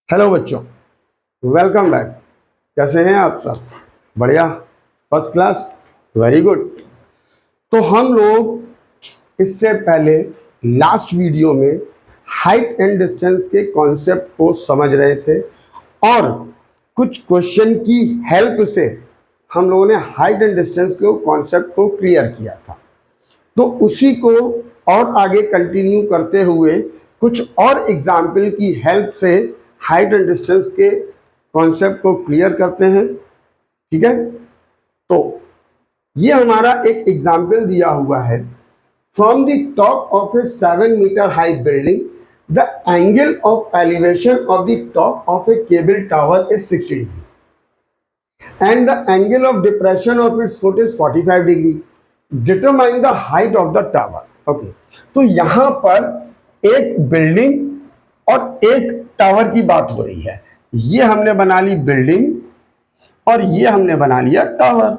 Hello बच्चों, welcome back. कैसे हैं आप सब? बढ़िया, फर्स्ट क्लास, वेरी गुड। तो हम लोग इससे पहले लास्ट वीडियो में हाइट एंड डिस्टेंस के कॉन्सेप्ट को समझ रहे थे और कुछ क्वेश्चन की हेल्प से हम लोगों ने हाइट एंड डिस्टेंस के कॉन्सेप्ट को क्लियर किया था। तो उसी को और आगे कंटिन्यू करते हुए कुछ और एग्जाम्पल की हेल्प से हाइट एंड डिस्टेंस के कॉन्सेप्ट को क्लियर करते हैं। ठीक है, तो ये हमारा एक एग्जाम्पल दिया हुआ है। From the top of a 7 metre high building the angle of elevation of the top of a cable tower is 60 degree and the angle of depression of its foot is 45 degree. Determine the height of the tower. Okay, तो यहां पर एक building और एक tower की बात हो रही है। ये हमने बना ली बिल्डिंग और ये हमने बना लिया टावर,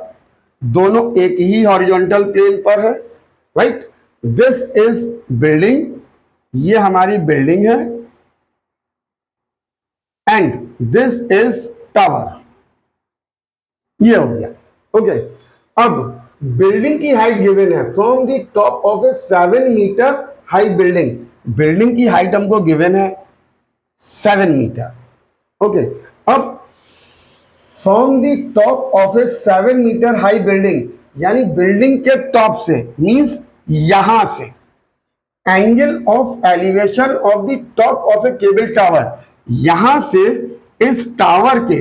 दोनों एक ही हॉरिजॉन्टल प्लेन पर है, राइट। दिस इज बिल्डिंग, ये हमारी बिल्डिंग है, एंड दिस इज टावर, ये हो गया। ओके, अब बिल्डिंग की हाइट गिवन है from the top of a 7 metre high building. Building की हाइट हमको गिवन है 7 मीटर। ओके, अब from the top of a 7 metre high building, यानी बिल्डिंग के टॉप से मींस यहां से angle of elevation of the top of a cable tower, यहां से इस टावर के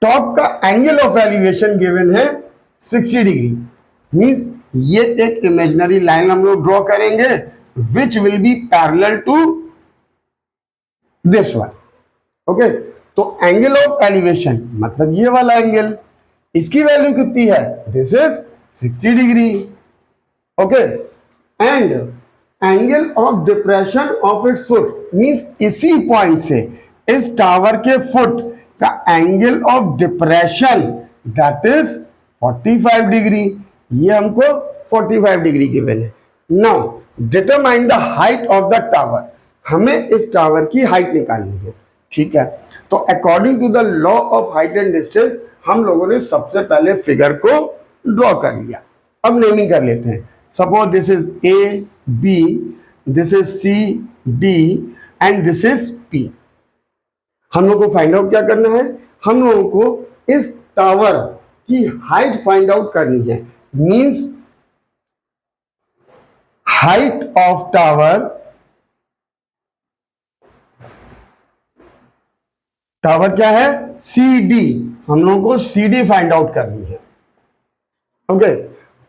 टॉप का एंगल ऑफ एलिवेशन गिवन है 60 डिग्री। मींस ये एक इमेजिनरी लाइन हम लोग ड्रॉ करेंगे which will be parallel to this one. Okay, तो एंगल ऑफ एलिवेशन मतलब ये वाला एंगल, इसकी वैल्यू कितनी है? This is 60 degree. Okay, and angle of depression of its foot means इसी पॉइंट से इस टावर के फुट का angle of depression that is 45 degree. ये हमको 45 डिग्री गिवन है। Now determine the height of the tower, हमें इस टावर की हाइट निकालनी है। ठीक है, तो according to the law of height and distance हम लोगों ने सबसे पहले फिगर को ड्रॉ कर लिया। अब नेमिंग कर लेते हैं। Suppose this is A B, this is C D and this is P. हम लोगों को फाइंड आउट क्या करना है? हम लोगों को इस टावर की हाइट फाइंड आउट करनी है। Means height of tower, tower क्या है? C D. हम लोगों को सी डी फाइंड आउट करनी है। ओके,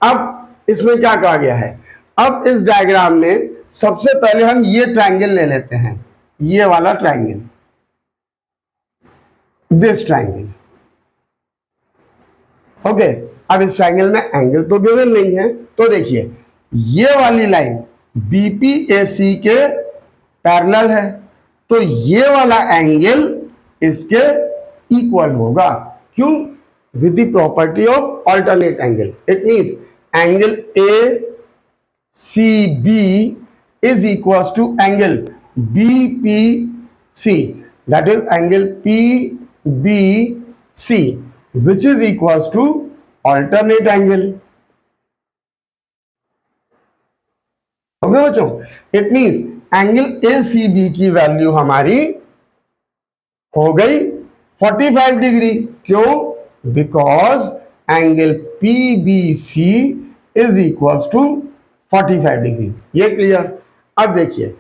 अब इसमें क्या कहा गया है? अब इस डायग्राम में सबसे पहले हम ये ट्रायंगल ले लेते हैं, ये वाला ट्रायंगल, दिस ट्रायंगल। ओके, अब इस ट्रायंगल में एंगल तो गिवन नहीं है, तो देखिए ये वाली लाइन बीपीएसी के पैरेलल है, तो ये वाला एंगल इसके इक्वल होगा। क्यों? With the property of alternate angle. It means angle A C B is equal to angle BPC, that is angle PBC, which is equals to alternate angle. Okay बच्चों, it means angle ACB की value हमारी हो गई 45 degree. क्यों? Because angle PBC is equals to 45 degree. ये clear? अब देखिए,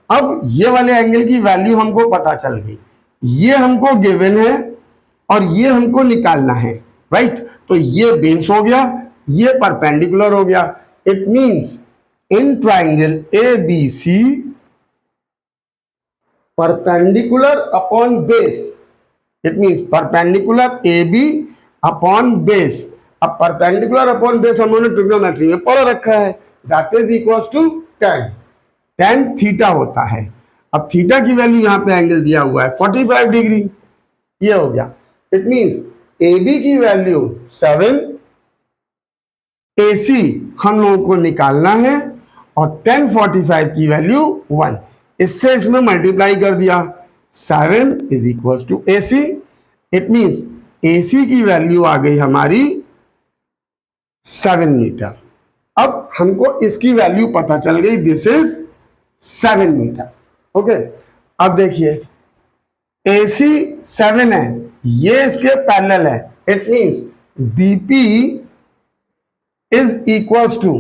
अब ये वाले एंगल की वैल्यू हमको पता चल गई, ये हमको गिवन है और ये हमको निकालना है, राइट। तो ये बेस हो गया, ये परपेंडिकुलर हो गया। It means in triangle ABC perpendicular upon base, it means perpendicular AB upon base. अब परपेंडिकुलर अपॉन बेस हम लोगों ने ट्रिग्नोमेट्री में पढ़ रखा है, that is equals to tan theta होता है। अब थीटा की वैल्यू यहां पे एंगल दिया हुआ है 45 डिग्री, ये हो गया। इट मींस AB की वैल्यू 7, AC हम लोगों को निकालना है और tan 45 की वैल्यू 1। इससे इसमें मल्टीप्लाई कर दिया, 7 is equal to AC। It means AC की वैल्यू आ गई हमारी 7 मीटर। अब हमको इसकी वैल्यू पता चल गई, दिस इज 7 मीटर। ओके, अब देखिए AC 7 है, ये इसके पैरेलल है। It means BP is equal to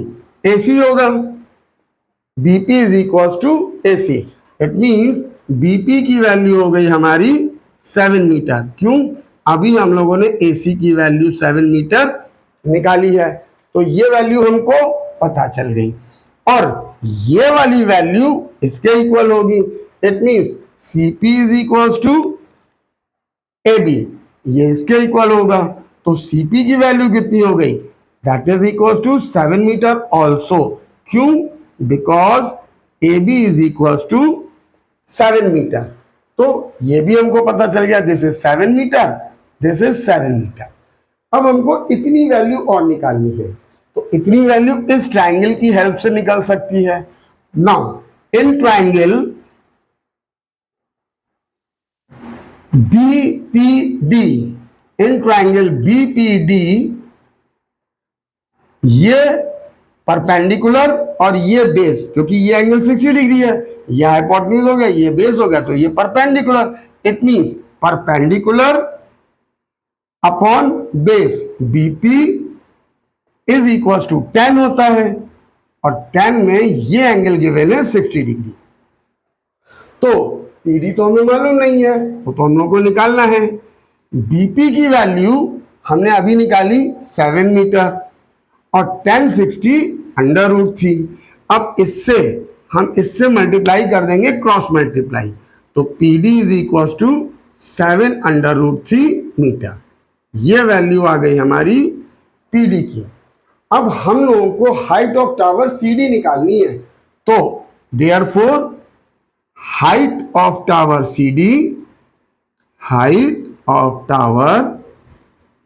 AC होगा, BP is equal to AC। It means BP की वैल्यू हो गई हमारी 7 मीटर। क्यों? अभी हम लोगों ने AC की वैल्यू 7 मीटर निकाली है, तो ये वैल्यू हमको पता चल गई, और ये वाली वैल्यू इसके इक्वल होगी। It means CP is equal to AB, ये इसके इक्वल होगा, तो CP की वैल्यू कितनी हो गई? That is equal to 7 metre also. क्यों? Because AB is equal to 7 metre. तो ये भी हमको पता चल गया, this is 7 metre, this is 7 metre. अब हमको इतनी वैल्यू और निकालनी है, तो इतनी वैल्यू इस ट्रायंगल की हेल्प से निकल सकती है। Now in triangle BPD, in triangle BPD ये परपेंडिकुलर और ये बेस, क्योंकि ये एंगल 60 डिग्री है, ये हाइपोटेन्यूज हो गया, ये बेस हो गया, तो ये perpendicular. It means perpendicular upon base BP is equal to 10 होता है, और 10 में ये एंगल गिवन है 60 डिग्री। तो PD तो हमें मालूम नहीं है, वो तो हम लोग को निकालना है। BP की वैल्यू हमने अभी निकाली 7 मीटर, और 10 60 अंडर रूट थी। अब इससे हम इससे मल्टीप्लाई कर देंगे, क्रॉस मल्टीप्लाई, तो PD is equal to 7 under root 3 metre. ये वैल्यू आ गई हमारी PD की। अब हम लोगों को हाइट ऑफ टावर CD निकालनी है, तो therefore height of tower CD, height of tower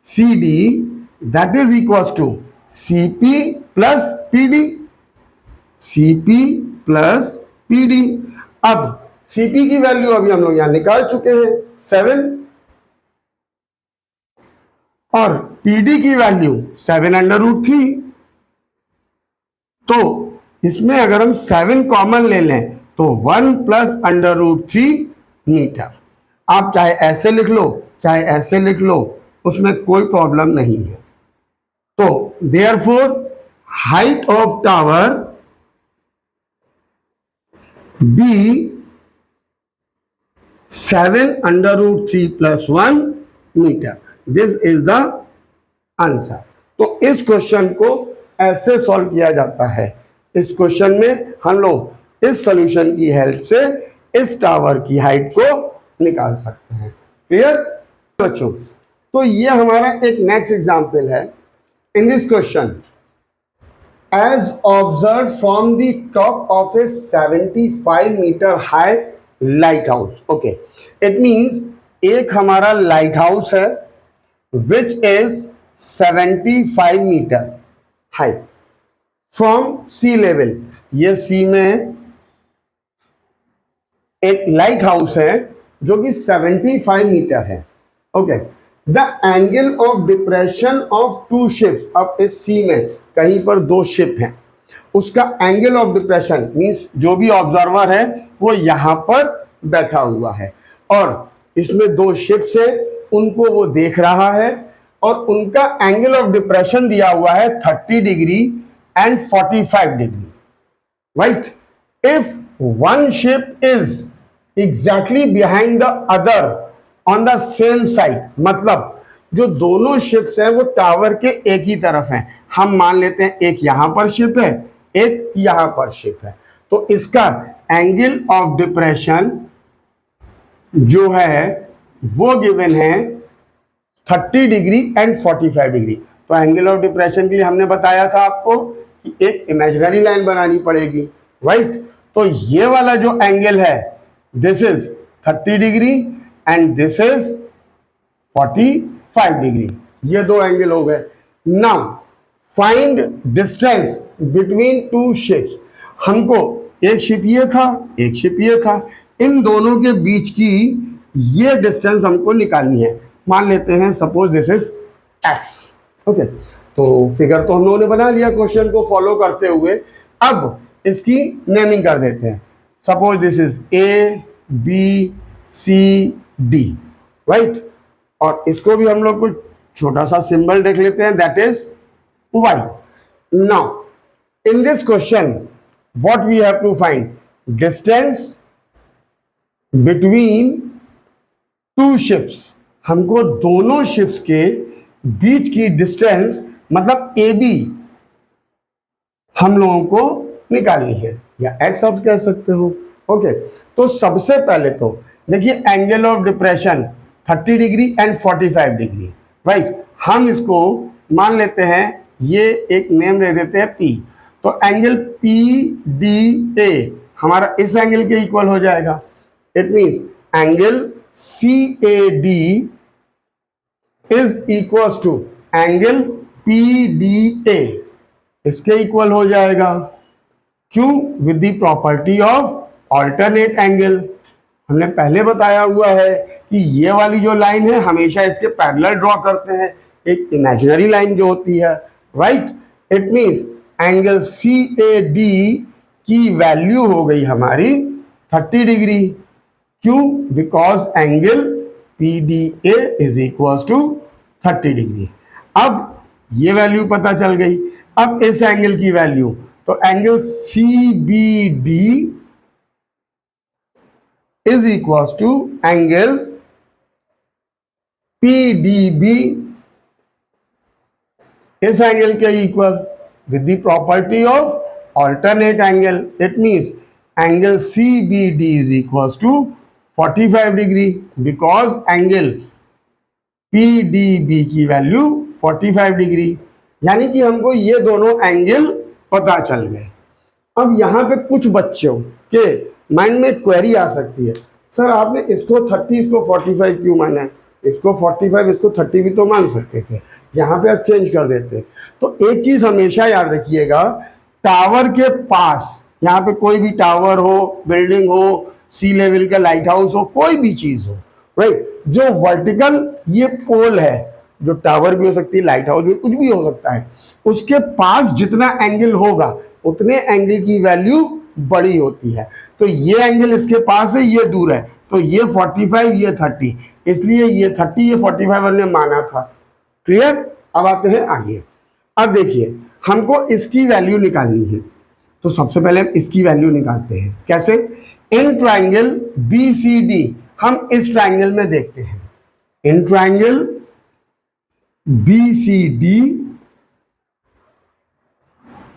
CD that is equal to CP plus PD, CP plus PD। अब CP की वैल्यू अभी हम लोग यहां निकाल चुके हैं 7, और PD की वैल्यू 7 अंडर रूट 3। तो इसमें अगर हम 7 कॉमन ले लें तो 1 प्लस अंडर रूट 3 मीटर। आप चाहे ऐसे लिख लो चाहे ऐसे लिख लो, उसमें कोई प्रॉब्लम नहीं है। तो therefore height of tower B 7 under root 3 plus 1 metre. This is the answer. तो इस क्वेश्चन को ऐसे सॉल्व किया जाता है। इस क्वेश्चन में हम लोग इस सॉल्यूशन की हेल्प से इस टावर की हाइट को निकाल सकते हैं। क्लियर बच्चों? तो ये हमारा एक नेक्स्ट एग्जांपल है। इन this question, as observed from the top of a 75 meter high lighthouse. Okay, it means एक हमारा लाइट हाउस है which is 75 meter high from sea level। ये sea में एक लाइट हाउस है जो कि 75 मीटर है। Okay, the angle of depression of 2 ships. अब इस सी में कहीं पर 2 शिप हैं, उसका एंगल ऑफ डिप्रेशन मींस जो भी ऑब्जर्वर है वो यहां पर बैठा हुआ है, और इसमें 2 शिप्स है, उनको वो देख रहा है, और उनका एंगल ऑफ डिप्रेशन दिया हुआ है 30 degree and 45 degree. Right? If one ship is exactly behind the other on the same side, मतलब जो दोनों शिप्स हैं वो टावर के एक ही तरफ हैं। हम मान लेते हैं एक यहां पर शिप है, एक यहां पर शिप है, तो इसका एंगल ऑफ डिप्रेशन जो है वो गिवन है 30 डिग्री एंड 45 डिग्री। तो एंगल ऑफ डिप्रेशन के लिए हमने बताया था आपको कि एक इमेजिनरी लाइन बनानी पड़ेगी। राइट? तो ये वाला जो एंगल है this is 30 degree and this is 45 degree. ये 2 एंगल हो गए। Now find distance between 2 ships. हमको एक शिप ये था, एक शिप ये था, इन दोनों के बीच की ये डिस्टेंस हमको निकालनी है। मान लेते हैं suppose this is x. Okay, तो फिगर तो हम लोगों ने बना लिया क्वेश्चन को फॉलो करते हुए। अब इसकी नेमिंग कर देते हैं। Suppose this is A B C D, right. और इसको भी हम लोग कुछ छोटा सा सिंबल देख लेते हैं, that is Y. Now in this question what we have to find distance between two ships। हमको दोनों शिप्स के बीच की डिस्टेंस मतलब ए बी हम लोगों को निकालनी है, या एक्स आप कह सकते हो। ओके, तो सबसे पहले तो देखिए angle of depression 30 degree and 45 degree, right. हम इसको मान लेते हैं, ये एक नेम दे देते हैं पी। तो एंगल पी डी ए हमारा इस एंगल के इक्वल हो जाएगा। It means angle C A D is equal to angle P D A, इसके इक्वल हो जाएगा। क्यों? With the property of alternate angle. हमने पहले बताया हुआ है कि ये वाली जो लाइन है हमेशा इसके पैरेलल ड्रॉ करते हैं, एक इमेजिनरी लाइन जो होती है, right. It means angle C A D की वैल्यू हो गई हमारी 30 डिग्री। क्यों? Because angle P D A is equal to 30 degree. अब ये वैल्यू पता चल गई। अब इस एंगल की वैल्यू, तो angle C B D is equal to angle P D B, इस एंगल के equal with the property of alternate angle। It means angle CBD is equals to 45 degree because angle PDB की value 45 degree. यानी कि हमको ये दोनों angle पता चल गए। अब यहाँ पे कुछ बच्चों के माइंड में क्वेरी आ सकती है, सर आपने इसको 30 इसको 45 क्यों माना है? इसको 45 इसको 30 भी तो मान सकते थे, यहाँ पे आप चेंज कर देते। तो एक चीज हमेशा याद रखिएगा, टावर के पास, यहाँ पे कोई भी टावर हो, बिल्डिंग हो, सी लेवल का लाइट हाउस हो, कोई भी चीज हो, राइट, जो वर्टिकल ये पोल है, जो टावर भी हो सकती है, लाइट हाउस भी, कुछ भी हो सकता है, उसके पास जितना एंगल होगा उतने एंगल की वैल्यू बड़ी होती है। तो ये एंगल इसके पास है, ये दूर है, तो ये 45 ये 30, इसलिए ये 30 ये 45 हमने माना था। क्लियर? अब आते हैं आगे। अब देखिए हमको इसकी वैल्यू निकालनी है, तो सबसे पहले हम इसकी वैल्यू निकालते हैं। कैसे? In triangle B C D, हम इस ट्राइंगल में देखते हैं, in triangle B C D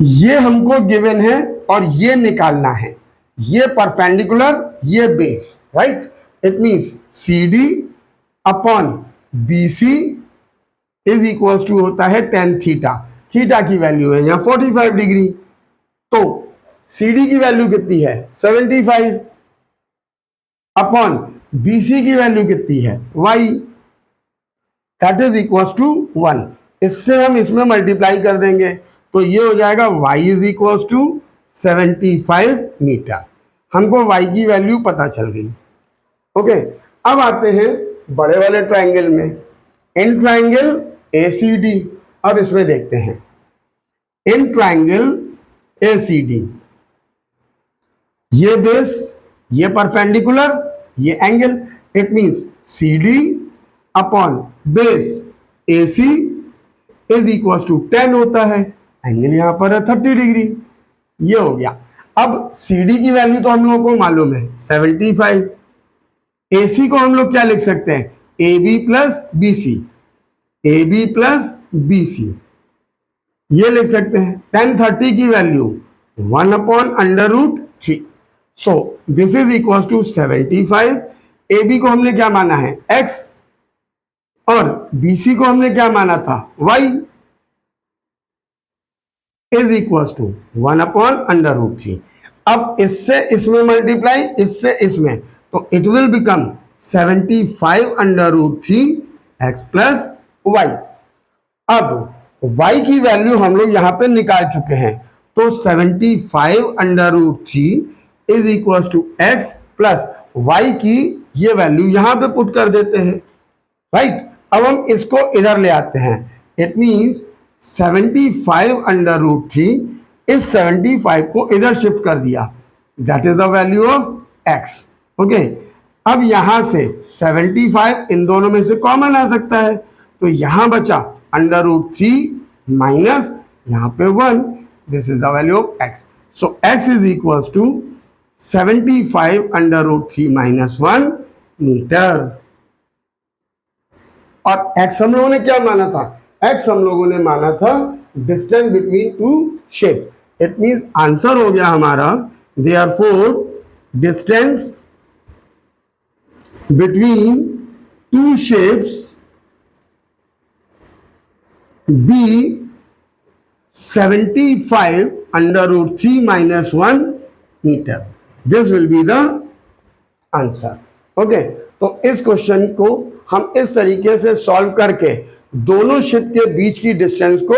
ये हमको गिवन है और ये निकालना है, ये परपेंडिकुलर ये base, right. It means C D upon B C is equal to होता है tan थीटा। थीटा की वैल्यू है यहाँ 45 डिग्री, तो सी डी की वैल्यू कितनी है 75 अपॉन बी सी की वैल्यू कितनी है y, that is equal to 1। इससे हम इसमें मल्टीप्लाई कर देंगे तो ये हो जाएगा y is equal to 75 metre. हमको y की वैल्यू पता चल गई। ओके, अब आते हैं बड़े वाले ट्राइंगल में, इन ट्राइंगल ACD। अब इसमें देखते हैं इन ट्राइंगल ACD, ये बेस, ये परपेंडिकुलर, ये angle. It means CD upon base AC is equal to 10 होता है, एंगल यहां पर है 30 डिग्री। ये हो गया। अब CD की वैल्यू तो हम लोगों को मालूम है 75, AC को हम लोग क्या लिख सकते हैं AB plus BC, AB plus BC, ये लिख सकते हैं। tan 30 की value 1 upon √3, so this is equal to 75। AB को हमने क्या माना है X और BC को हमने क्या माना था Y, is equal to 1 upon √3। अब इससे इसमें मल्टीप्लाई, इससे इसमें, तो it will become 75 √3 x plus y। अब y की वैल्यू हम लोग यहां पे निकाल चुके हैं, तो 75√3 is equal to x plus y की ये वैल्यू यहां पे पुट कर देते हैं, राइट। अब हम इसको इधर ले आते हैं, इट मींस 75√3, इस 75 को इधर शिफ्ट कर दिया, that is the value of x. Okay, अब यहां से 75 इन दोनों में से कॉमन आ सकता है, तो यहां बचा √3 माइनस यहां पे 1, this is the value of x. So x is equal to 75√3 minus 1 metre. और एक्स हम लोगों ने क्या माना था? एक्स हम लोगों ने माना था distance between two shape. It means answer हो गया हमारा therefore distance between two shapes be 75√3 minus 1 metre. This will be the answer. Okay, तो इस क्वेश्चन को हम इस तरीके से सॉल्व करके दोनों शिप के बीच की डिस्टेंस को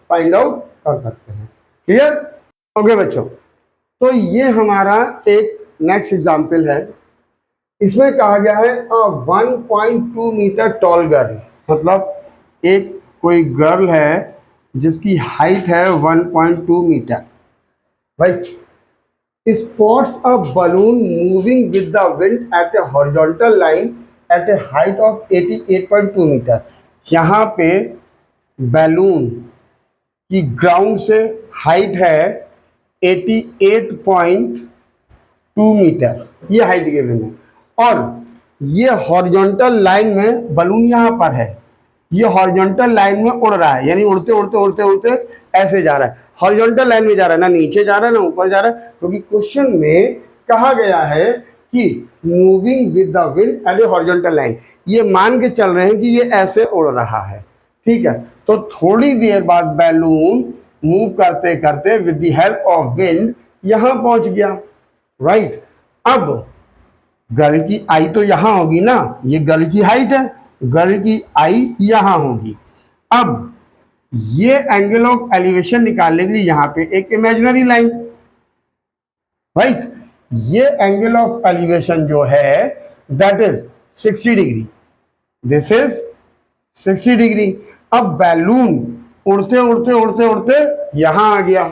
फाइंड आउट कर सकते हैं। क्लियर? ओके बच्चों, तो ये हमारा एक नेक्स्ट एग्जाम्पल है। इसमें कहा गया है 1.2 मीटर टॉल गर्ल, मतलब एक कोई गर्ल है जिसकी हाइट है 1.2 metre, right. Spots a balloon moving with the wind at a horizontal line at a height of 88.2 metre. यहाँ पे बैलून की ग्राउंड से हाइट है 88.2 मीटर, ये हाइट गिवन है, और ये हॉरिजॉन्टल लाइन में बलून यहाँ पर है, ये हॉरिजॉन्टल लाइन में उड़ रहा है, यानी उड़ते उड़ते उड़ते उड़ते ऐसे जा रहा है, हॉरिजॉन्टल लाइन में जा रहा है, ना नीचे जा रहा है ना ऊपर जा रहा है, क्योंकि क्वेश्चन में कहा गया है कि moving with the wind at a horizontal line, ये मान के चल रहे हैं कि ये ऐसे उड़ रहा है, ठीक है। तो थोड़ी देर बाद बैलून मूव करते करते with the help of wind यहां पहुंच गया, राइट। अब गर्ल की आई तो यहां होगी ना, ये गर्ल की हाइट है, गर्ल की आई यहां होगी। अब ये एंगल ऑफ एलिवेशन निकालने के लिए यहां पे एक इमेजिनरी लाइन, राइट, ये एंगल ऑफ एलिवेशन जो है that is 60 degree, this is 60 degree. अब बैलून उड़ते उड़ते उड़ते उड़ते यहां आ गया,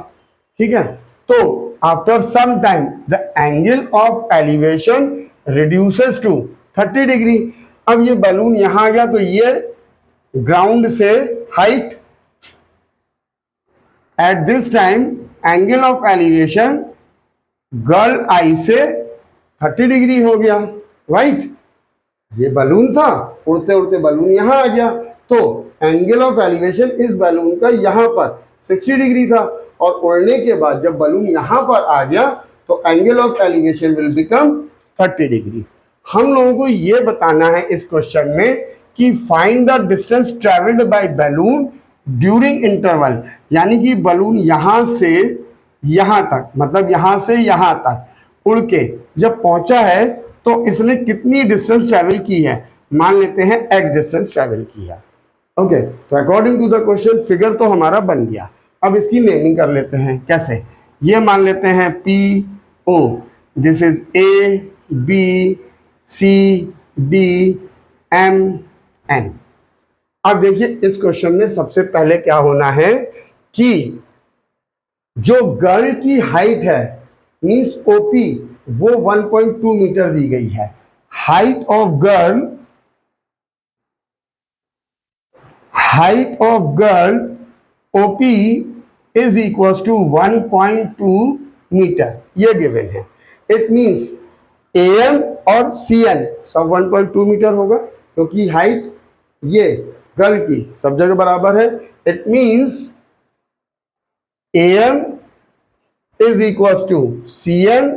ठीक है। तो after some time the angle of elevation reduces to 30 degree. अब ये बलून यहां आ गया, तो ये ग्राउंड से height at this time angle of elevation girl I से 30 डिग्री हो गया, राइट। ये बलून था, उड़ते उड़ते बलून यहां आ गया, तो एंगल ऑफ एलिवेशन इस बलून का यहां पर 60 डिग्री था, और उड़ने के बाद जब बलून यहां पर आ गया तो angle of elevation will become 30 degree. हम लोगों को यह बताना है इस क्वेश्चन में कि find the distance travelled by balloon during interval, यानी कि बलून यहां से यहां तक, मतलब यहां से यहां तक उड़ के जब पहुंचा है तो इसने कितनी डिस्टेंस ट्रेवल की है, मान लेते हैं x डिस्टेंस ट्रेवल की है। ओके, तो according to the question figure तो हमारा बन गया। अब इसकी नेमिंग कर लेते हैं, कैसे? ये मान लेते हैं PO, this is A B C D M N। अब देखिए इस क्वेश्चन में सबसे पहले क्या होना है कि जो गर्ल की हाइट है मींस OP वो 1.2 मीटर दी गई है। Height of girl OP is equal to 1.2 metre, ये गिवन है। इट मींस AM और CN सब 1.2 मीटर होगा, क्योंकि हाइट ये गर्ल की सब जगह बराबर है। It means AM is equal to CN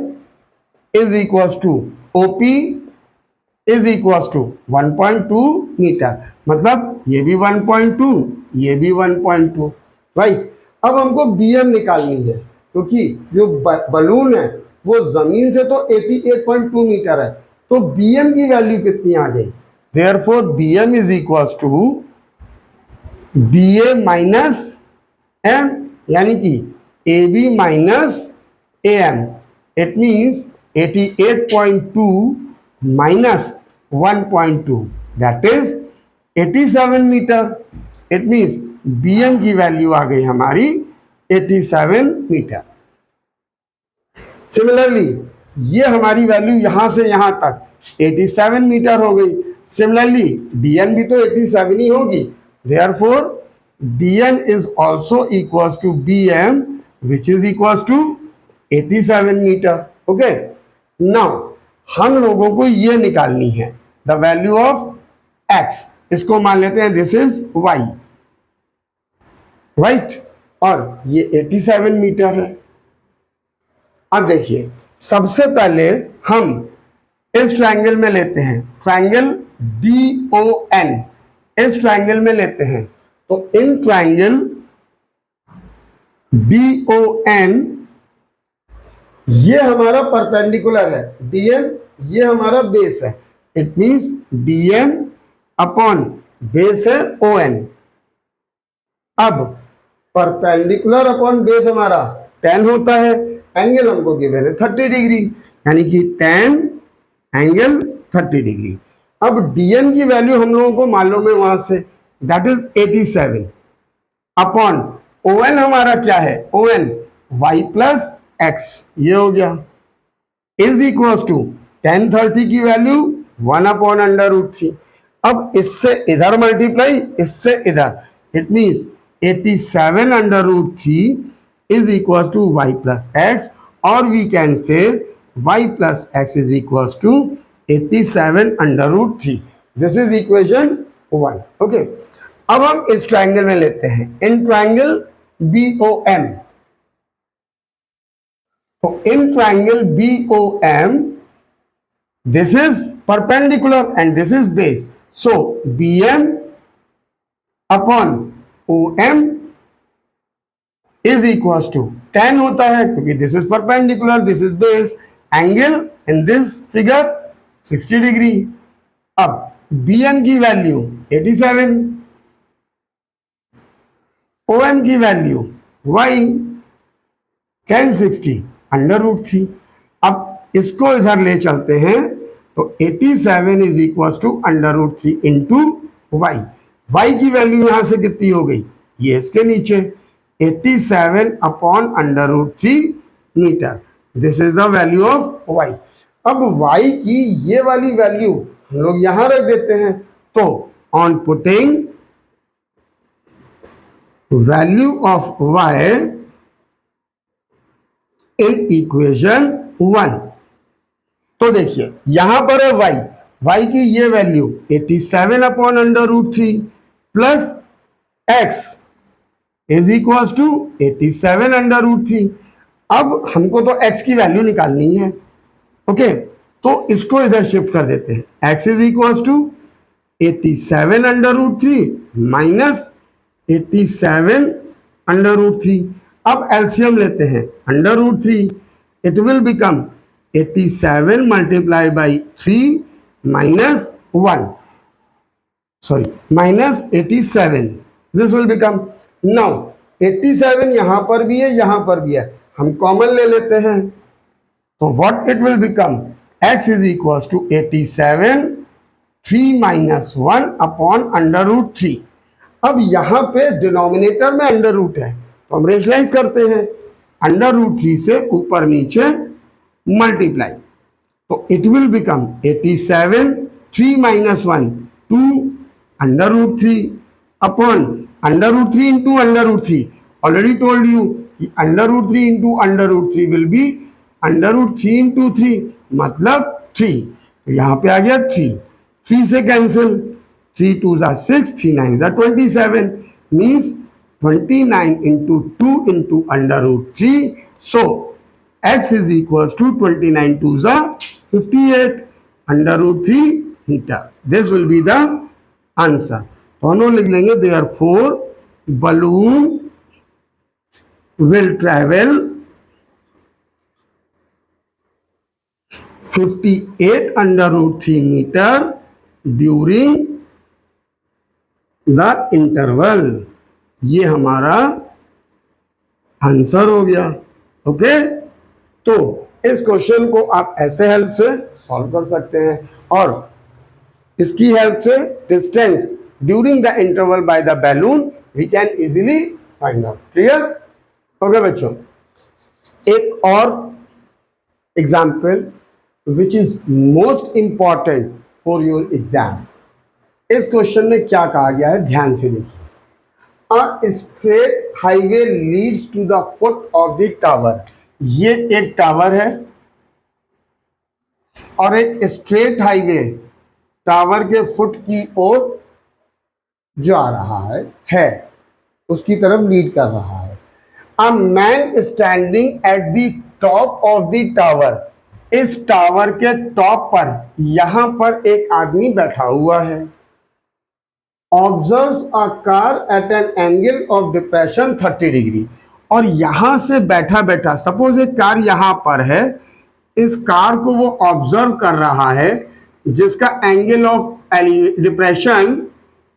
is equal to OP is equal to 1.2 metre, मतलब ये भी 1.2 ये भी 1.2, राइट। अब हमको BM निकालनी है, क्योंकि जो बलून है वो जमीन से तो 88.2 मीटर है, तो BM की वैल्यू कितनी आ गई? Therefore BM is equal to BA minus M, यानी कि AB minus AM. It means 88.2 minus 1.2, that is 87 metre. It means BM की वैल्यू आ गई हमारी 87 मीटर. सिमिलरली ये हमारी वैल्यू यहां से यहां तक 87 मीटर हो गई. सिमिलरली DN भी तो 87 ही होगी. Therefore DN is also equals to BM, which is equals to 87 metre. Okay, now हम लोगों को ये निकालनी है द वैल्यू ऑफ x. इसको मान लेते हैं दिस इज y, राइट, और ये 87 मीटर है. अब देखिए, सबसे पहले हम इस ट्रायंगल में लेते हैं, ट्रायंगल DON. इस ट्रायंगल में लेते हैं, तो इन ट्रायंगल DON ये हमारा परपेंडिकुलर है, DN ये हमारा बेस है. It means DN upon base है ON. अब परपेंडिकुलर अपॉन बेस हमारा 10 होता है. एंगल हमको गिवन है 30 डिग्री, यानी कि 10 एंगल 30 डिग्री. अब DN की वैल्यू हम लोगों को मालूम है वहां से, दैट इज 87 अपॉन ON हमारा क्या है, ON y प्लस x, ये हो गया, इज इक्वल टू 10 30 की वैल्यू 1 अपॉन अंडर रूट 3. अब इससे इधर मल्टीप्लाई, इससे इधर, it means 87 under root 3 is equals to y plus x, or we can say y plus x is equals to 87 under root 3. This is equation 1. Okay. अब हम इस triangle में लेते हैं, इन ट्रायंगल BOM. तो in triangle BOM, this is perpendicular and this is base. So BM upon OM is equals to 10 होता है, क्योंकि this is perpendicular, this is base. Angle in this figure 60 degree. अब BM की value 87, OM की value y 1060 under root 3. अब इसको इधर ले चलते हैं, तो 87 is equal to under root 3 into y. y की वैल्यू यहां से कितनी हो गई, ये इसके नीचे 87 upon under root 3 metre. This is the value of y. अब y की ये वाली वैल्यू हम लोग यहां रख देते हैं, तो on putting value of y in equation 1, तो देखिए यहां पर है y की ये value 87 upon under root 3 plus x is equal to 87 under root 3. अब हमको तो x की वैल्यू निकालनी है. ओके, तो इसको इधर शिफ्ट कर देते हैं. x is equal to 87 under root 3 minus 87 under root 3. अब एलसीएम लेते हैं, under root 3, it will become 87 multiply by 3 minus 1, sorry minus 87. This will become, now 87 यहां पर भी है, यहां पर भी है, हम कॉमन ले लेते हैं, तो what it will become, x is equal to 87 3 minus 1 upon under root 3. अब यहां पे डिनोमिनेटर में अंडर रूट है, तो हम रेशनलाइज करते हैं, अंडर रूट 3 से ऊपर नीचे मल्टीप्लाई, तो it will become 87 3 minus 1 2 under root 3 upon under root 3 into under root 3. Already told you under root 3 into under root 3 will be under root 3 into 3, मतलब 3. तो यहां पे आ गया 3, 3 से cancel, 3 2 6, 3 9 27, means 29 into 2 into under root 3. So x is equal to 29 2 58 under root 3 metre. This will be the answer. दोनों लिख लेंगे, therefore balloon will travel 58 under root 3 metre during the interval. ये हमारा आंसर हो गया। ओके, तो इस question को आप ऐसे हेल्प से सॉल्व कर सकते हैं और इसकी हेल्प से distance during the interval by the balloon we can easily find out. Clear? Okay बच्चों, एक और example which is most important for your exam. इस क्वेश्चन में क्या कहा गया है, ध्यान से देखिए। A straight highway leads to the foot of the tower. ये एक टावर है और एक स्ट्रेट हाईवे टावर के फुट की ओर जा रहा है उसकी तरफ लीड कर रहा है। A man standing at the top of the tower. इस टावर के टॉप पर यहां पर एक आदमी बैठा हुआ है। Observes a car eight an angle of depression 30 degree. और यहां से बैठा बैठा, सपोज एक कार यहां पर है, इस कार को वो ऑब्जर्व कर रहा है जिसका एंगल ऑफ डिप्रेशन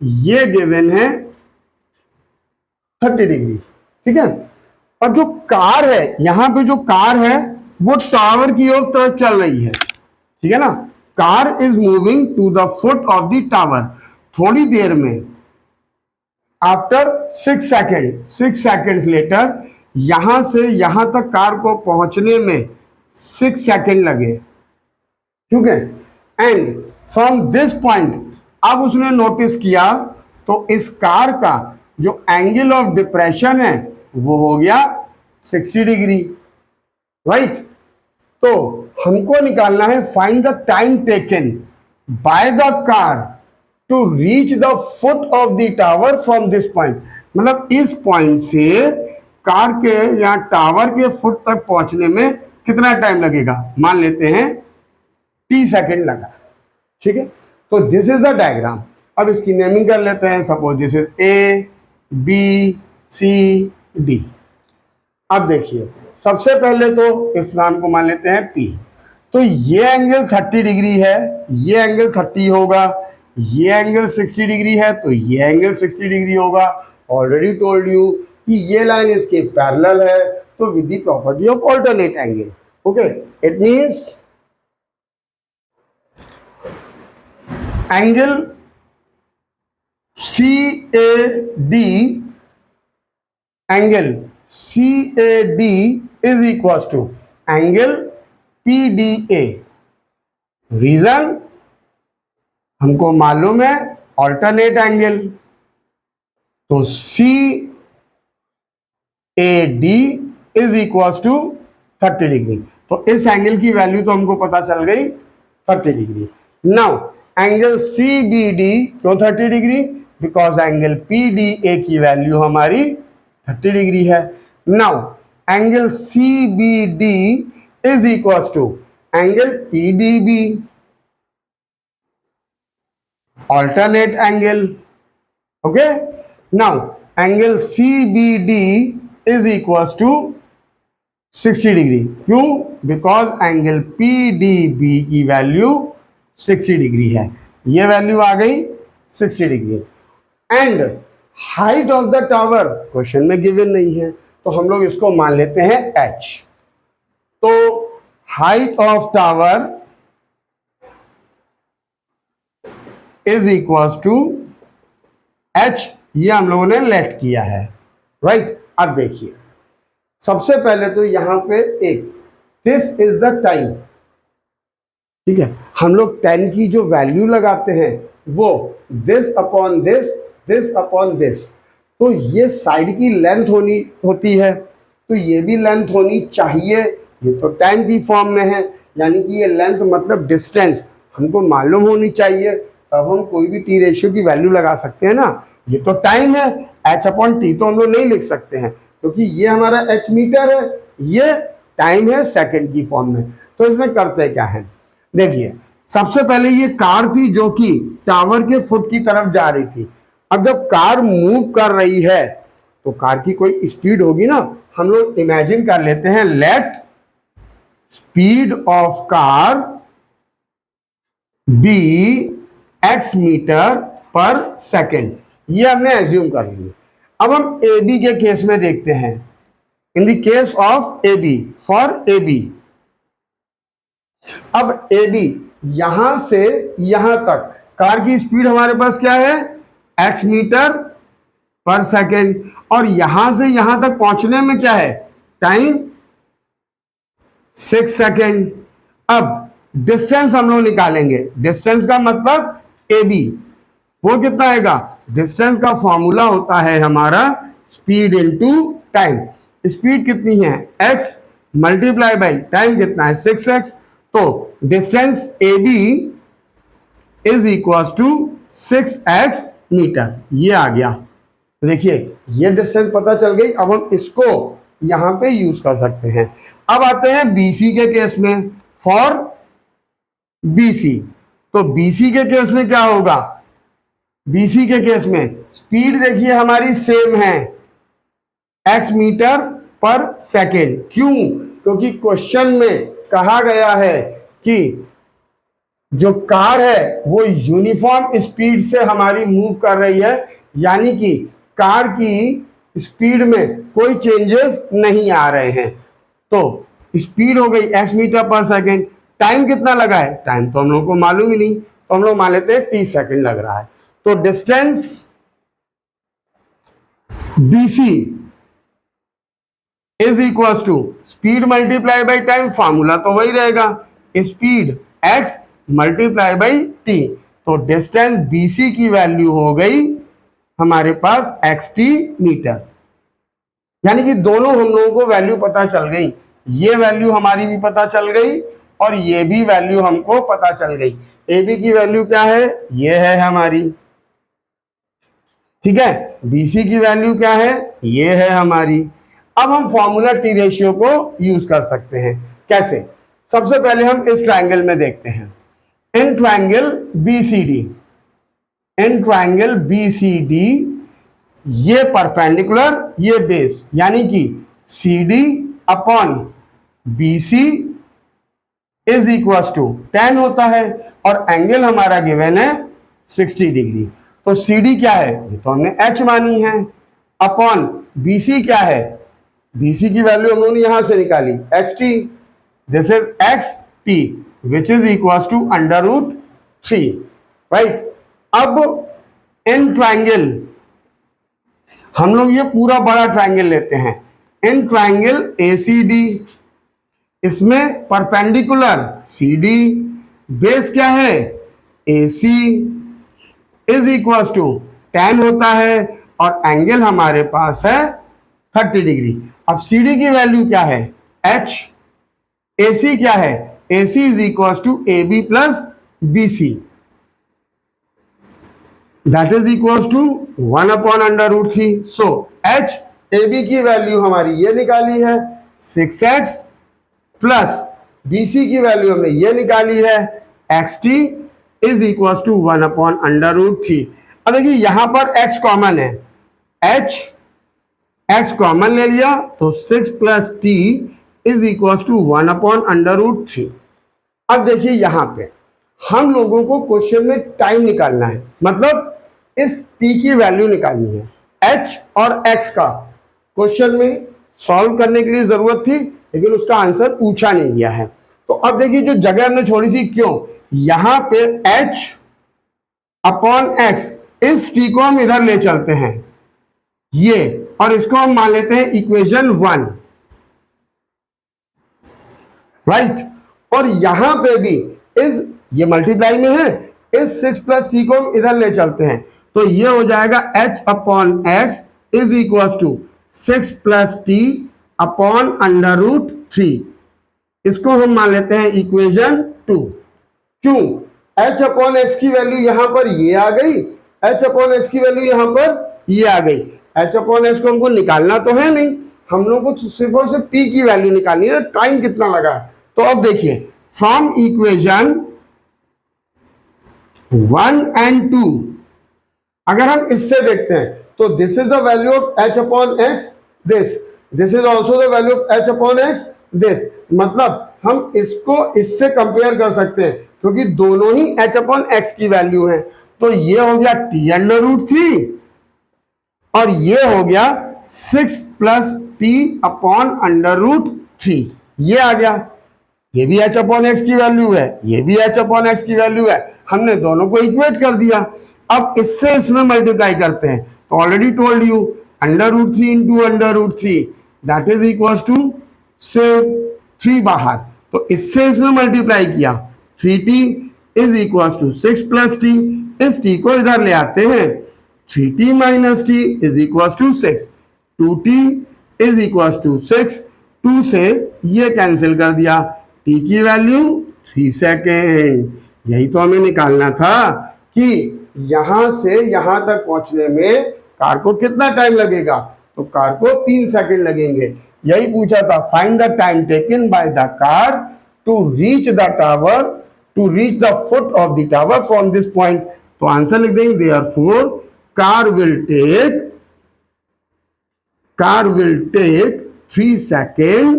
ये गिवन है 30 डिग्री। ठीक है, और जो कार है यहां पे, जो कार है वो टावर की ओर तरफ चल रही है। ठीक है ना, car is moving to the foot of the tower. थोड़ी देर में, आफ्टर 6 सेकेंड लेटर, यहां से यहां तक कार को पहुंचने में 6 सेकेंड लगे। ठीक है, एंड फ्रॉम दिस पॉइंट, अब उसने नोटिस किया तो इस कार का जो एंगल ऑफ डिप्रेशन है वो हो गया 60 डिग्री। राइट, तो हमको निकालना है find the time taken by the car to reach the foot of the tower from this point. मतलब इस पॉइंट से कार के या टावर के फुट तक पहुंचने में कितना टाइम लगेगा। मान लेते हैं 30 सेकेंड लगा। ठीक है, तो दिस इज द डायग्राम। अब इसकी नेमिंग कर लेते हैं। Suppose this is A B C D. अब देखिए, सबसे पहले तो इस नाम को मान लेते हैं पी। तो ये एंगल 30 डिग्री है, ये एंगल 30 होगा, ये एंगल 60 डिग्री है तो ये एंगल 60 डिग्री होगा। ऑलरेडी टोल्ड यू कि ये लाइन इसके पैरेलल है, तो with the property of alternate angle. Okay, it means angle CAD, angle CAD is equal to angle PDA। Reason हमको मालूम है ऑल्टरनेट एंगल, तो CAD is equal to 30 degree. तो इस एंगल की वैल्यू तो हमको पता चल गई 30 डिग्री। नाउ एंगल CBD क्यों 30 डिग्री, बिकॉज एंगल PDA की वैल्यू हमारी 30 डिग्री है। Now angle CBD is equal to angle PDB, alternate angle. Okay, now angle CBD is equals to 60 degree. क्यों? बिकॉज एंगल PDB की value 60 degree है। ये value आ गई 60 degree. And height of the tower question में given नहीं है, तो हम लोग इसको मान लेते हैं h। तो height of tower is equal to h, ये हम लोगों ने लेट किया है। राइट, अब देखिए, सबसे पहले तो यहां पे एक दिस इज द टाइम। ठीक है, हम लोग 10 की जो वैल्यू लगाते हैं वो this upon this, this upon this. तो ये साइड की लेंथ होती है, तो ये भी लेंथ होनी चाहिए। ये तो टाइम की फॉर्म में है, यानी कि ये लेंथ मतलब डिस्टेंस हमको मालूम होनी चाहिए, तब हम कोई भी टी रेशियो की वैल्यू लगा सकते हैं ना। ये तो टाइम है, h अपॉन टी तो हम लोग नहीं लिख सकते हैं क्योंकि ये हमारा h मीटर है, ये टाइम है सेकंड की फॉर्म में। तो इसमें करते क्या है, देखिए, सबसे पहले ये कार थी जो कि टावर के फुट की तरफ जा रही थी। अब जब कार मूव कर रही है तो कार की कोई स्पीड होगी ना। हम लोग इमेजिन कर लेते हैं, let speed of car be x metre per second, ये हमने एज्यूम कर लिया। अब हम AB के केस में देखते हैं। In the case of A B, for A B. अब ए बी यहां से यहां तक कार की स्पीड हमारे पास क्या है, x मीटर पर सेकेंड, और यहां से यहां तक पहुंचने में क्या है, टाइम 6 सेकेंड। अब डिस्टेंस हम लोग निकालेंगे, डिस्टेंस का मतलब ए बी, वो कितना आएगा, डिस्टेंस का फॉर्मूला होता है हमारा स्पीड इनटू टाइम। स्पीड कितनी है, x मल्टीप्लाई बाई टाइम कितना है, 6x। तो distance A B is equal to 6x metre, ये आ गया। देखिए ये डिस्टेंस पता चल गई, अब हम इसको यहां पे यूज कर सकते हैं। अब आते हैं बीसी के केस में, फॉर बीसी। तो बीसी के केस में क्या होगा, बीसी के केस में स्पीड देखिए हमारी सेम है, x मीटर पर सेकेंड। क्यों, क्योंकि क्वेश्चन में कहा गया है कि जो कार है वो यूनिफॉर्म स्पीड से हमारी मूव कर रही है, यानी कि कार की स्पीड में कोई चेंजेस नहीं आ रहे हैं। तो स्पीड हो गई x metre per second, time कितना लगा है, टाइम तो हम लोग को मालूम ही नहीं, तो हम लोग मान लेते हैं 30 सेकेंड लग रहा है। तो distance BC is equal to speed multiply by time, formula तो वही रहेगा, speed x multiply by t। तो डिस्टेंस BC की वैल्यू हो गई हमारे पास xt मीटर, यानी कि दोनों हम लोगों को वैल्यू पता चल गई, ये वैल्यू हमारी भी पता चल गई और ये भी वैल्यू हमको पता चल गई। ए बी की वैल्यू क्या है, ये है हमारी, ठीक है, बीसी की वैल्यू क्या है, ये है हमारी। अब हम फॉर्मूला टी रेशियो को यूज कर सकते हैं, कैसे, सबसे पहले हम इस ट्रायंगल में देखते हैं, in triangle BCD, in triangle BCD ये परपेंडिकुलर ये बेस, यानी कि CD upon BC is equal to 10 होता है और एंगल हमारा गिवन है 60 डिग्री। तो CD क्या है, ये तो हमने H मानी है, अपॉन BC क्या है, BC की वैल्यू हम लोगों ने यहां से निकाली XT, this is XT which is equal to √3, right. अब इन ट्रायंगल हम लोग ये पूरा बड़ा ट्रायंगल लेते हैं, इन ट्रायंगल ACD, इसमें परपेंडिकुलर CD, बेस क्या है AC इज इक्वल टू 10 होता है और एंगल हमारे पास है 30 डिग्री। अब CD की वैल्यू क्या है H, AC क्या है, AC is equal to AB plus BC, that is equals to 1 upon √3। so h AB की वैल्यू हमारी ये निकाली है 6x प्लस BC की वैल्यू हमने ये निकाली है XT is equal to 1 upon √3। अब देखिए यहां पर x कॉमन है, x कॉमन ले लिया तो 6 plus t is equal to 1 upon √3। अब देखिए यहां पे हम लोगों को क्वेश्चन में टाइम निकालना है, मतलब इस t की वैल्यू निकालनी है, h और x का क्वेश्चन में सॉल्व करने के लिए जरूरत थी, लेकिन उसका आंसर पूछा नहीं गया है। तो अब देखिए जो जगह हमने छोड़ी थी, क्यों, यहां पे h अपॉन x, इस t को हम इधर ले चलते हैं ये, और इसको हम मान लेते हैं इक्वेशन 1, राइट। और यहां पे भी इस ये मल्टीप्लाई में है, इस 6 प्लस t को हम इधर ले चलते हैं, तो ये हो जाएगा h upon x is equal to 6 plus t upon √3, इसको हम मान लेते हैं इक्वेशन 2। क्यों, h अपॉन x की वैल्यू यहां पर ये आ गई, h अपॉन x की वैल्यू यहां पर ये आ गई, h अपॉन x को हमको निकालना तो है नहीं, हम लोग को सिर्फ और सिर्फ t की वैल्यू निकालनी है, टाइम कितना लगा। तो अब देखिए फ्रॉम इक्वेशन 1 and 2 अगर हम इससे देखते हैं तो this is the value of h upon x, this is also the value of h upon x, this, मतलब हम इसको इससे कंपेयर कर सकते हैं क्योंकि दोनों ही h अपॉन x की वैल्यू है। तो ये हो गया t अंडर √3 और ये हो गया 6 plus t upon under root 3, ये आ गया। ये भी h अपॉन एक्स की वैल्यू है, ये भी h अपॉन एक्स की वैल्यू है, हमने दोनों को इक्वेट कर दिया। अब इससे इसमें मल्टीप्लाई करते हैं, तो already told you under root 3 into under root 3 that is equal to से 3 बाहर, तो इससे इसमें मल्टीप्लाई किया, 3t is equal to 6 plus t, इस t को इधर ले आते हैं, 3t minus t is equal to 6, 2t is equal to 6, 2 से ये कैंसिल कर दिया, t की वैल्यू 3 सेकेंड। यही तो हमें निकालना था कि यहां से यहां तक पहुंचने में कार को कितना टाइम लगेगा, तो कार को 3 सेकेंड लगेंगे। यही पूछा था, find the time taken by the car to reach the tower, to reach the foot of the tower from this point. तो आंसर लिख देंगे, therefore car will take 3 second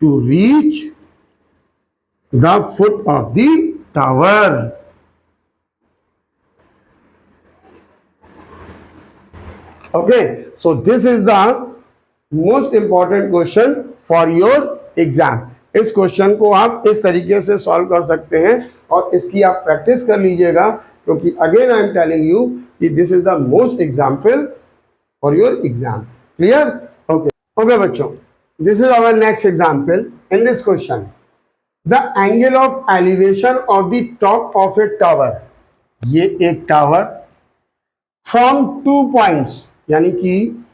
to reach the foot of the tower. Okay, so this is the most important question for your exam. इस question को आप इस तरीके से solve कर सकते हैं और इसकी आप प्रैक्टिस कर लीजिएगा, क्योंकि again I am telling you कि this is the most example for your exam. Clear? Okay बच्चों, this is our next example. In this question the angle of elevation of the top of a tower, ये एक tower from 2 points, यानी कि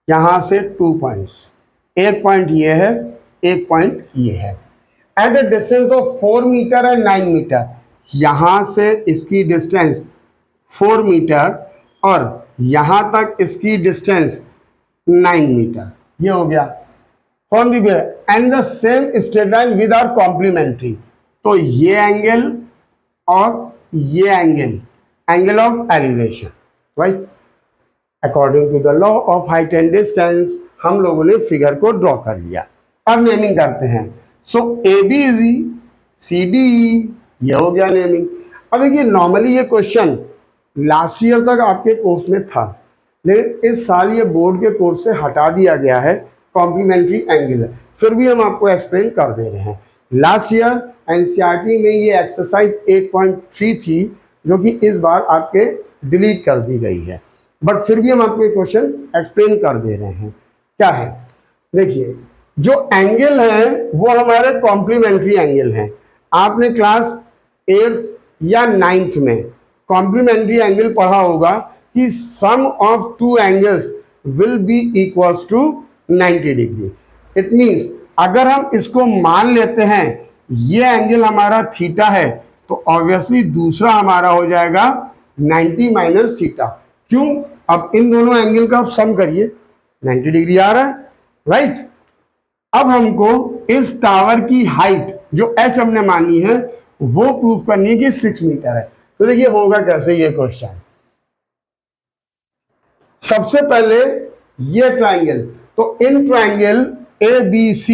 यहां से 2 points, एक point ये है, एक पॉइंट ये है, at a distance of 4 metre and 9 metre, यहां से इसकी डिस्टेंस 4 मीटर और यहां तक इसकी डिस्टेंस 9 मीटर, ये हो गया। From the way and the same straight line with our complementary, तो ये एंगल और ये angle of elevation, right? According to the law of height and distance हम लोगों ने फिगर को ड्रॉ कर लिया। अब नेमिंग करते हैं। सो ABE CDE, ये हो गया नेमिंग। अब देखिए, नॉर्मली ये क्वेश्चन लास्ट ईयर तक आपके कोर्स में था, लेकिन इस साल ये बोर्ड के कोर्स से हटा दिया गया है, कॉम्प्लीमेंट्री एंगल है, फिर भी हम आपको एक्सप्लेन कर दे रहे हैं। लास्ट ईयर एनसीईआरटी में ये एक्सरसाइज 8.3 थी, जो कि इस बार आपके डिलीट कर दी गई है, बट फिर भी हम आपको एक क्वेश्चन एक्सप्लेन कर दे रहे हैं। क्या है? देखिए, जो एंगल है वो हमारे कॉम्प्लीमेंट्री एंगल हैं। आपने क्लास 8th या 9th में कॉम्प्लीमेंट्री एंगल पढ़ा होगा कि sum of 2 angles will be equals to 90 degree. It means अगर हम इसको मान लेते हैं ये एंगल हमारा थीटा है, तो ऑब्वियसली दूसरा हमारा हो जाएगा 90 माइनस थीटा। क्यों? अब इन दोनों एंगल का आप सम करिए, 90 डिग्री आ रहा है, राइट? अब हमको इस टावर की हाइट जो h हमने मानी है वो प्रूफ करनी है कि 6 मीटर है। तो देखिए होगा कैसे ये क्वेश्चन। सबसे पहले ये ट्राइंगल, तो इन ट्राइंगल ABC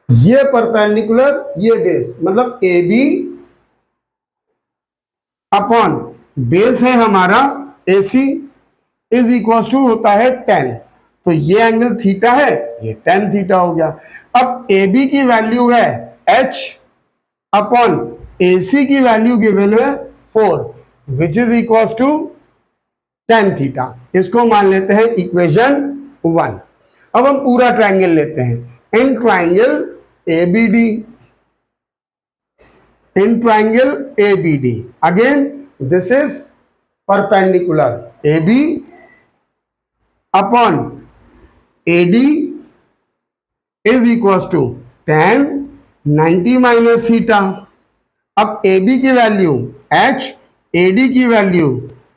ये परपेंडिकुलर, ये बेस, मतलब AB अपॉन बेस है हमारा AC इज इक्वल टू होता है 10, तो ये एंगल थीटा है, ये 10 थीटा हो गया। अब AB की वैल्यू है h अपॉन AC की वैल्यू गिवन है 4 which is equal to 10 theta. इसको मान लेते हैं इक्वेशन 1। अब हम पूरा ट्राइंगल लेते हैं। In triangle ABD, again this is perpendicular, AB upon AD is equal to 10 90 minus theta. अब AB की वैल्यू h, AD की वैल्यू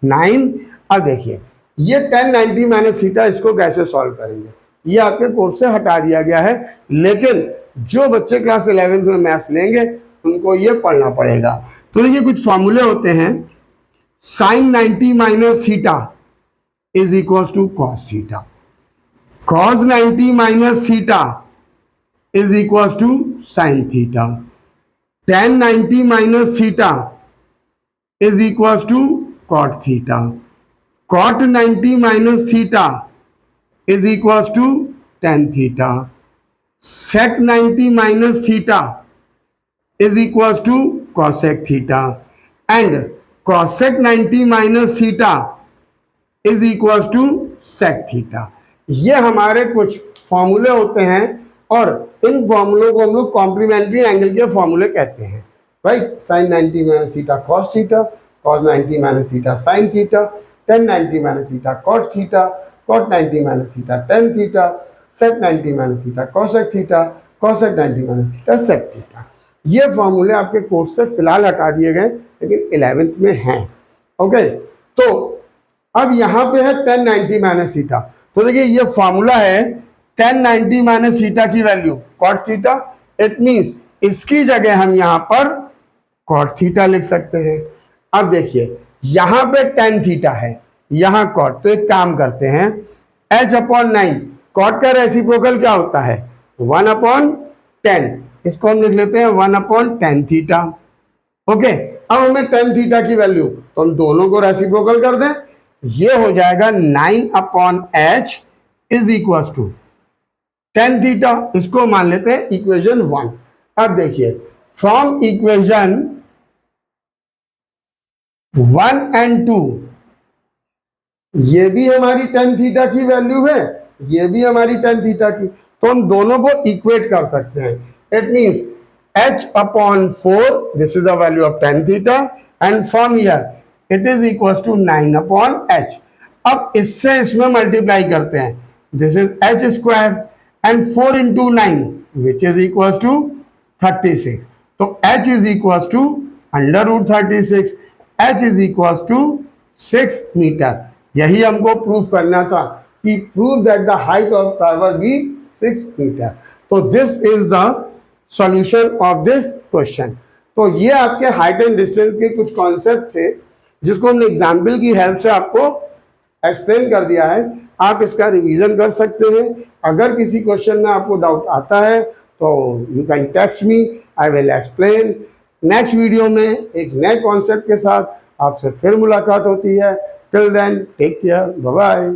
9। अब देखिए ये 10 90 माइनस थीटा, इसको कैसे सॉल्व करेंगे? ये आपके कोर्स से हटा दिया गया है, लेकिन जो बच्चे क्लास 11th में मैथ्स लेंगे उनको ये पढ़ना पड़ेगा। तो देखिए कुछ फॉर्मूले होते हैं। Sine 90 minus theta is equal to cos theta, cos 90 minus theta is equal to sine theta, tan 90 minus theta is equal to cot theta, cot 90 minus theta is equals to tan theta. Sec 90 minus theta is equals to cosec theta, and cosec 90 minus theta is equals to sec theta. ये हमारे कुछ फॉर्मूले होते हैं और इन फॉर्मूलों को हम लोग कॉम्प्लीमेंट्री एंगल के फॉर्मूले कहते हैं, right. Sine 90 minus theta cos theta, cos 90 minus theta sine theta, tan 90 minus theta cot theta, cot 90 minus theta tan theta, sec 90 minus theta cosec theta, cosec 90 minus theta sec theta. ये फॉर्मूले आपके course से फिलहाल हटा दिए गए लेकिन 11th में हैं. ओके, तो अब यहाँ पे है tan 90 माइनस थीटा. तो देखिए ये फॉर्मूला है tan 90 माइनस थीटा की value cot theta. It means इसकी जगह हम यहाँ पर cot थीटा लिख सकते हैं. अब देखिए यहाँ पे tan थीटा है, यहाँ cot. तो एक काम करते हैं, h/9 cot का रेसिप्रोकल क्या होता है 1/10. इसको हम लिख लेते हैं 1/tan थीटा. ओके, अब हमें tan थीटा की वैल्यू, तो हम दोनों को रेसिप्रोकल कर दें. ये हो जाएगा 9/h is equal to tan theta. इसको मान लेते हैं इक्वेशन 1. अब देखिए फ्रॉम इक्वेशन 1 एंड 2, ये भी हमारी tan थीटा की वैल्यू है, ये भी हमारी tan थीटा की. तो हम दोनों को इक्वेट कर सकते हैं. It means h/4, this is the value of tan theta, and from here it is equals to 9/h. अब इससे इसमें मल्टीप्लाई करते हैं, this is h square and 4 into 9 which is equals to 36. तो h is equals to under root 36, h is equals to 6 मीटर. यही हमको proof करना था कि prove that the height of tower be 6 metre. तो this is the solution of this question. तो ये आपके हाइट एंड डिस्टेंस के कुछ कॉन्सेप्ट थे जिसको हमने एग्जाम्पल की हेल्प से आपको एक्सप्लेन कर दिया है. आप इसका रिवीजन कर सकते हैं. अगर किसी क्वेश्चन में आपको डाउट आता है तो you can text me, I will explain. Next video में एक नए कॉन्सेप्ट के साथ आपसे फिर मुलाकात होती है. Till then take care, bye bye.